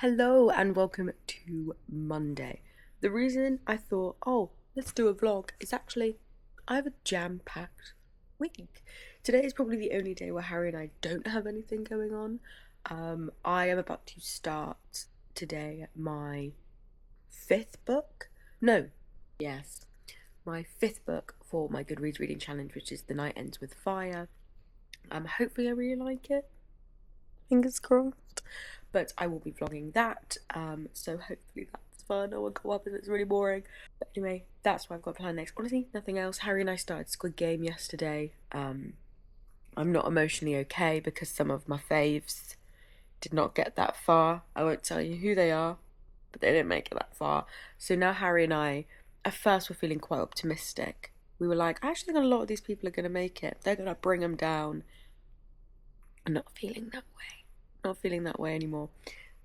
Hello and welcome to Monday. The reason I thought, let's do a vlog is actually I have a jam-packed week. Today is probably the only day where Harry and I don't have anything going on. I am about to start today my fifth book. My fifth book for my Goodreads reading challenge, which is The Night Ends with Fire. Hopefully I really like it. Fingers crossed. But I will be vlogging that, so hopefully that's fun. I won't go up and it's really boring. But anyway, that's what I've got planned next. Honestly, nothing else. Harry and I started Squid Game yesterday. I'm not emotionally okay because some of my faves did not get that far. I won't tell you who they are, but they didn't make it that far. So now Harry and I, at first, were feeling quite optimistic. We were like, I actually think a lot of these people are going to make it. They're going to bring them down. I'm not feeling that way. Not feeling that way anymore.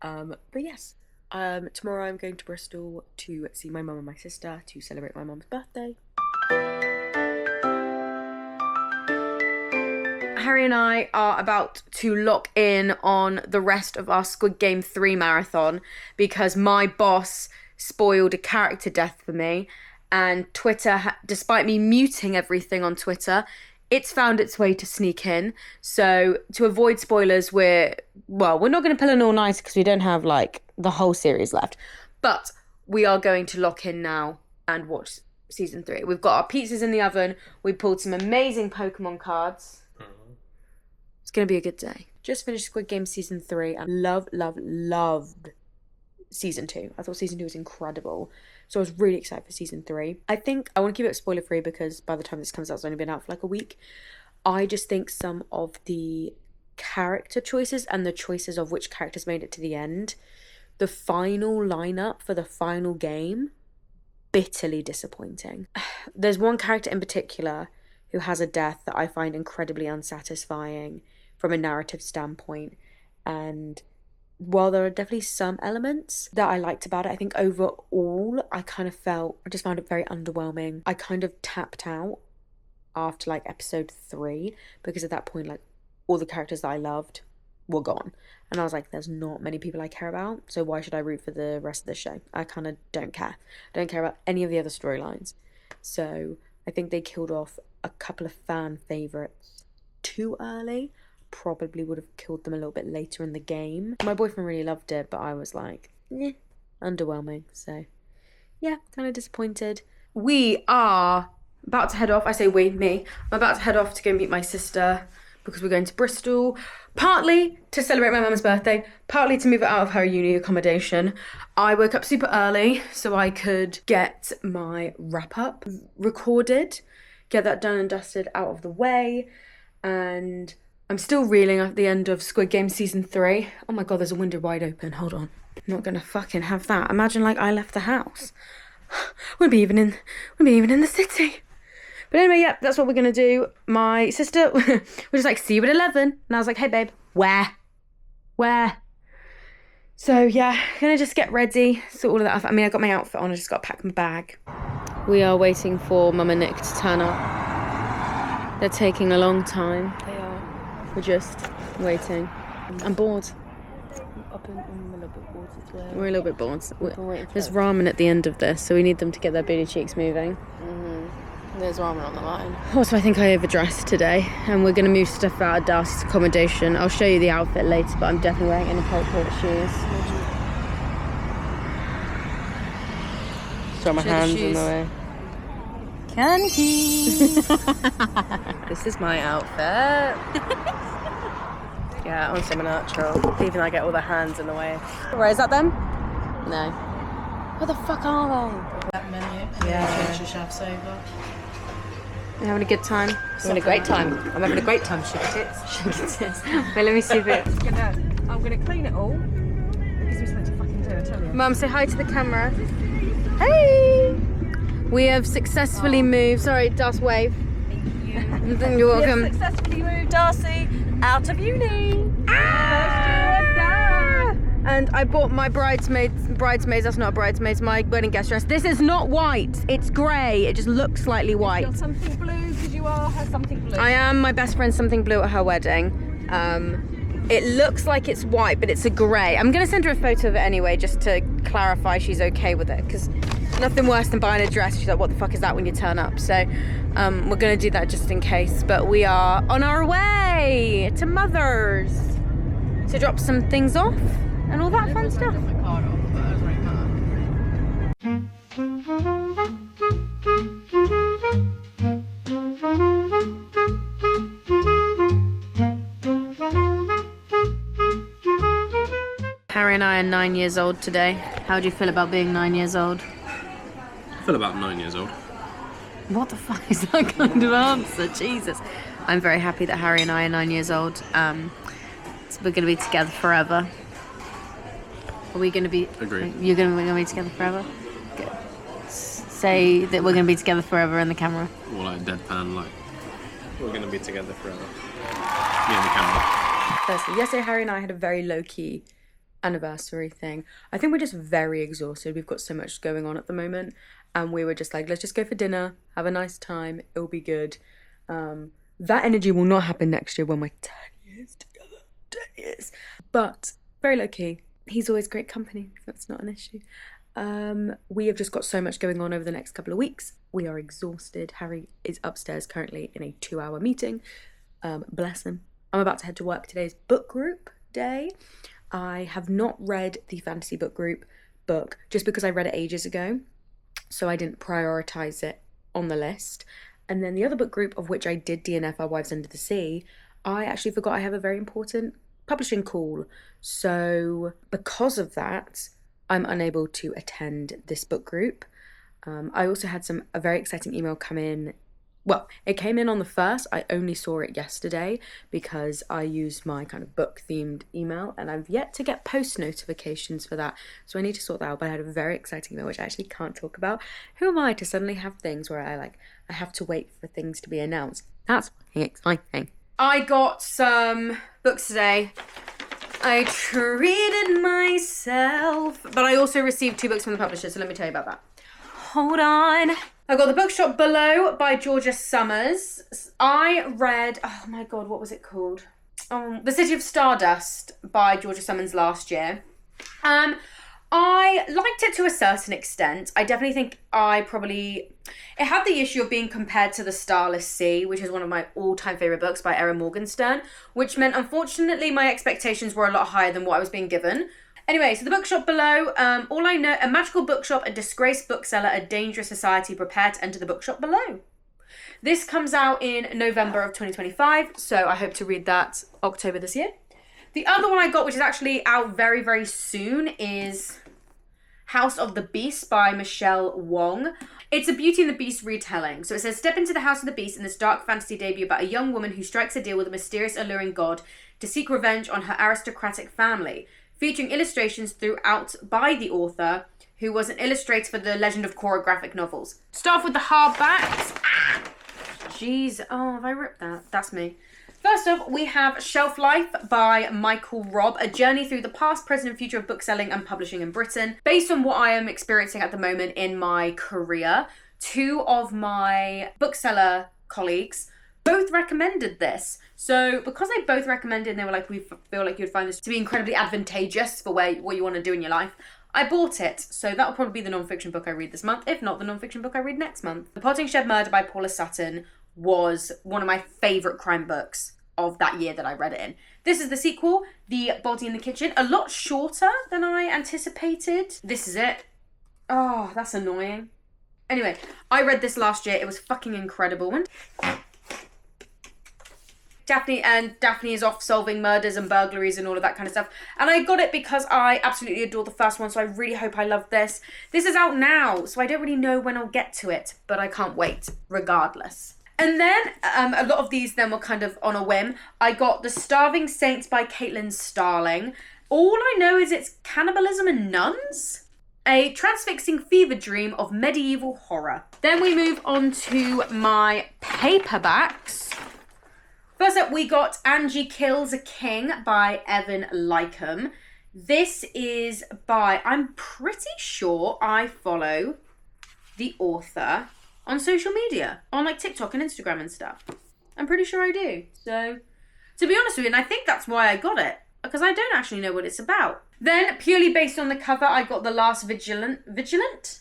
But yes, tomorrow I'm going to Bristol to see my mum and my sister to celebrate my mum's birthday. Harry and I are about to lock in on the rest of our Squid Game 3 marathon because my boss spoiled a character death for me, and Twitter, despite me muting everything on Twitter, it's found its way to sneak in. So to avoid spoilers, we're not going to pull an all-nighter because we don't have like the whole series left. But we are going to lock in now and watch season 3. We've got our pizzas in the oven. We pulled some amazing Pokemon cards. It's going to be a good day. Just finished Squid Game season 3 and loved season 2. I thought season 2 was incredible. So I was really excited for season 3. I think I want to keep it spoiler free because by the time this comes out, it's only been out for like a week. I just think some of the character choices and the choices of which characters made it to the end, the final lineup for the final game, bitterly disappointing. There's one character in particular who has a death that I find incredibly unsatisfying from a narrative standpoint, and while there are definitely some elements that I liked about it, I think overall I just found it very underwhelming. I kind of tapped out after like episode 3 because at that point like all the characters that I loved were gone. And I was like, there's not many people I care about, so why should I root for the rest of the show? I kind of don't care. I don't care about any of the other storylines. So I think they killed off a couple of fan favourites too early. Probably would have killed them a little bit later in the game. My boyfriend really loved it, but I was like, underwhelming. So yeah, kind of disappointed. We are about to head off. I say we, me. I'm about to head off to go meet my sister because we're going to Bristol, partly to celebrate my mum's birthday, partly to move her out of her uni accommodation. I woke up super early so I could get my wrap up recorded, get that done and dusted out of the way, and I'm still reeling at the end of Squid Game season 3. Oh my god, there's a window wide open. Hold on. I'm not gonna fucking have that. Imagine like I left the house. Wouldn't be even in the city. But anyway, yeah, that's what we're gonna do. My sister was just like, see you at 11. And I was like, hey babe, where? So yeah, gonna just get ready, sort all of that. I mean, I got my outfit on, I just gotta pack my bag. We are waiting for Mum and Nick to turn up. They're taking a long time. They are. We're just waiting. I'm bored. We're a little bit bored. There's ramen at the end of this, so we need them to get their booty cheeks moving. There's ramen on the line. Also, I think I overdressed today, and we're going to move stuff out of Darcie's accommodation. I'll show you the outfit later, but I'm definitely wearing inappropriate shoes. So my hands in the way. Candy! This is my outfit. Yeah, I'm so natural. Even I get all the hands in the way. Right, is that them? No. Where the fuck are they? That menu. Yeah. Change the chefs over. You're having a good time? I'm having a great time. I'm having a great time, sugar tits. Sugar tits. Wait, let me see if it... I'm gonna clean it all. Because we're supposed to fucking do, I tell you. Mum, say hi to the camera. Hey! We have successfully moved... Sorry, Darce, wave. Thank you. You're welcome. We have successfully moved Darcie out of uni. And I bought my bridesmaids, that's not bridesmaids, my wedding guest dress. This is not white, it's grey. It just looks slightly white. You're something blue because you are her something blue. I am my best friend something blue at her wedding. It looks like it's white, but it's a grey. I'm going to send her a photo of it anyway, just to clarify she's okay with it, because nothing worse than buying a dress. She's like, what the fuck is that when you turn up? So we're going to do that just in case. But we are on our way to Mother's to drop some things off and all that fun stuff. Harry and I are 9 years old today. How do you feel about being 9 years old? I feel about 9 years old. What the fuck is that kind of answer? Jesus. I'm very happy that Harry and I are 9 years old. So we're going to be together forever. Are we going to be... Agreed. We're going to be together forever? Good. Say that we're going to be together forever in the camera. Or like deadpan, like, we're going to be together forever. Me and the camera. Firstly, yesterday Harry and I had a very low-key anniversary thing. I think we're just very exhausted. We've got so much going on at the moment, and we were just like, let's just go for dinner, have a nice time, it'll be good. That energy will not happen next year when we're 10 years together. 10 years. But very low key. He's always great company. That's not an issue. We have just got so much going on over the next couple of weeks. We are exhausted. Harry is upstairs currently in a 2-hour meeting. Bless him. I'm about to head to work. Today's book group day. I have not read the fantasy book group book just because I read it ages ago, so I didn't prioritise it on the list. And then the other book group, of which I did DNF Our Wives Under the Sea, I actually forgot I have a very important publishing call. So because of that, I'm unable to attend this book group. I also had a very exciting email come in. Well, it came in on the 1st. I only saw it yesterday because I used my kind of book-themed email, and I've yet to get post notifications for that. So I need to sort that out, but I had a very exciting email, which I actually can't talk about. Who am I to suddenly have things where I have to wait for things to be announced? That's fucking exciting. I got some books today. I treated myself, but I also received 2 books from the publisher, so let me tell you about that. Hold on. I got The Bookshop Below by Georgia Summers. I read, oh my God, what was it called? The City of Stardust by Georgia Summers last year. I liked it to a certain extent. I definitely think it had the issue of being compared to The Starless Sea, which is one of my all-time favourite books by Erin Morgenstern, which meant, unfortunately, my expectations were a lot higher than what I was being given. Anyway, so The Bookshop Below, all I know, a magical bookshop, a disgraced bookseller, a dangerous society, prepare to enter the bookshop below. This comes out in November of 2025, so I hope to read that October this year. The other one I got, which is actually out very, very soon, is House of the Beast by Michelle Wong. It's a Beauty and the Beast retelling. So it says, step into the House of the Beast in this dark fantasy debut about a young woman who strikes a deal with a mysterious, alluring god to seek revenge on her aristocratic family. Featuring illustrations throughout by the author, who was an illustrator for the Legend of Korra graphic novels. Start off with the hardbacks. Jeez, oh, have I ripped that? That's me. First up, we have Shelf Life by Michael Robb, a journey through the past, present, and future of bookselling and publishing in Britain. Based on what I am experiencing at the moment in my career, 2 of my bookseller colleagues both recommended this. So because they both recommended and they were like, we feel like you'd find this to be incredibly advantageous for what you want to do in your life, I bought it. So that will probably be the non-fiction book I read this month, if not the non-fiction book I read next month. The Potting Shed Murder by Paula Sutton was one of my favourite crime books of that year that I read it in. This is the sequel, The Body in the Kitchen, a lot shorter than I anticipated. This is it. Oh, that's annoying. Anyway, I read this last year. It was fucking incredible. Daphne is off solving murders and burglaries and all of that kind of stuff. And I got it because I absolutely adore the first one, so I really hope I love this. This is out now, so I don't really know when I'll get to it, but I can't wait, regardless. And then, a lot of these then were kind of on a whim. I got The Starving Saints by Caitlin Starling. All I know is it's cannibalism and nuns. A transfixing fever dream of medieval horror. Then we move on to my paperbacks. First up, we got Angie Kills a King by Evan Lycombe. This is by, I'm pretty sure I follow the author on social media, on like TikTok and Instagram and stuff. I'm pretty sure I do. So To be honest with you, and I think that's why I got it, because I don't actually know what it's about. Then, purely based on the cover, I got The Last Vigilant?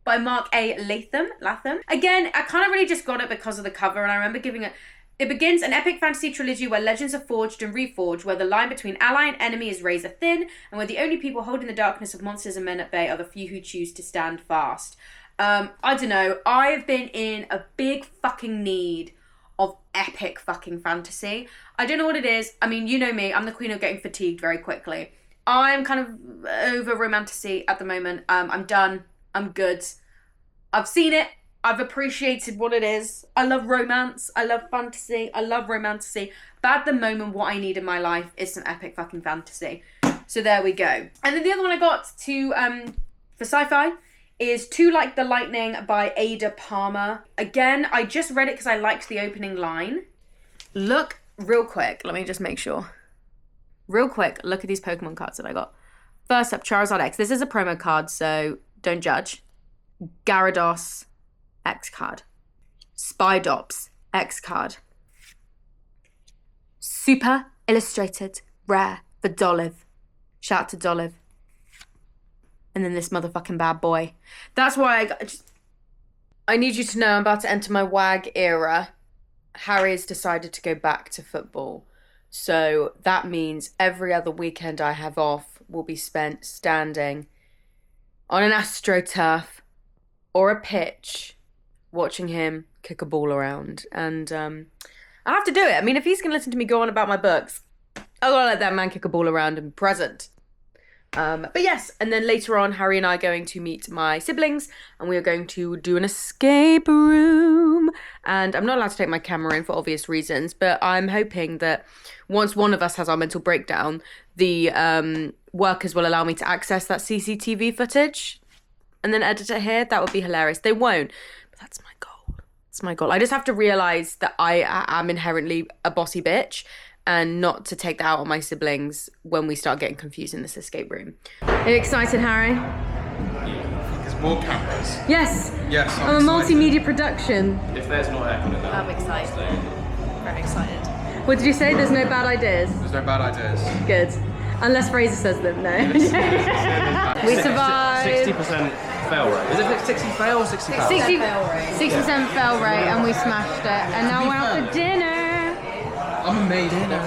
By Mark A. Latham. Again, I kind of really just got it because of the cover, and I remember giving it... It begins an epic fantasy trilogy where legends are forged and reforged, where the line between ally and enemy is razor thin, and where the only people holding the darkness of monsters and men at bay are the few who choose to stand fast. I don't know. I've been in a big fucking need of epic fucking fantasy. I don't know what it is. I mean, you know me. I'm the queen of getting fatigued very quickly. I'm kind of over romantasy at the moment. I'm done. I'm good. I've seen it. I've appreciated what it is. I love romance. I love fantasy. I love romantasy. But at the moment, what I need in my life is some epic fucking fantasy. So there we go. And then the other one I got for sci-fi is Too Like the Lightning by Ada Palmer. Again, I just read it because I liked the opening line. Look, real quick. Let me just make sure. Real quick, look at these Pokemon cards that I got. First up, Charizard X. This is a promo card, so don't judge. Gyarados X card. Spidops X card. Super illustrated rare for Dolive. Shout out to Dolive. And then this motherfucking bad boy. That's why I need you to know I'm about to enter my WAG era. Harry has decided to go back to football. So that means every other weekend I have off will be spent standing on an AstroTurf or a pitch watching him kick a ball around. And I have to do it. I mean, if he's going to listen to me go on about my books, I've got to let that man kick a ball around and be present. But yes, and then later on, Harry and I are going to meet my siblings, and we are going to do an escape room. And I'm not allowed to take my camera in for obvious reasons, but I'm hoping that once one of us has our mental breakdown, the workers will allow me to access that CCTV footage and then edit it here. That would be hilarious. They won't, but that's my goal. It's my goal. I just have to realise that I am inherently a bossy bitch, and not to take that out on my siblings when we start getting confused in this escape room. Are you excited, Harry? There's more cameras. Yes. Yes, I'm a multimedia production. If there's not aircon in there. I'm excited. Very excited. What did you say? There's no bad ideas? There's no bad ideas. Good. Unless Fraser says them, no. We survived. 60% fail rate. Is it 60 fail or 60 fail? 60% fail rate, and we smashed it. And now we're out for dinner. I made dinner.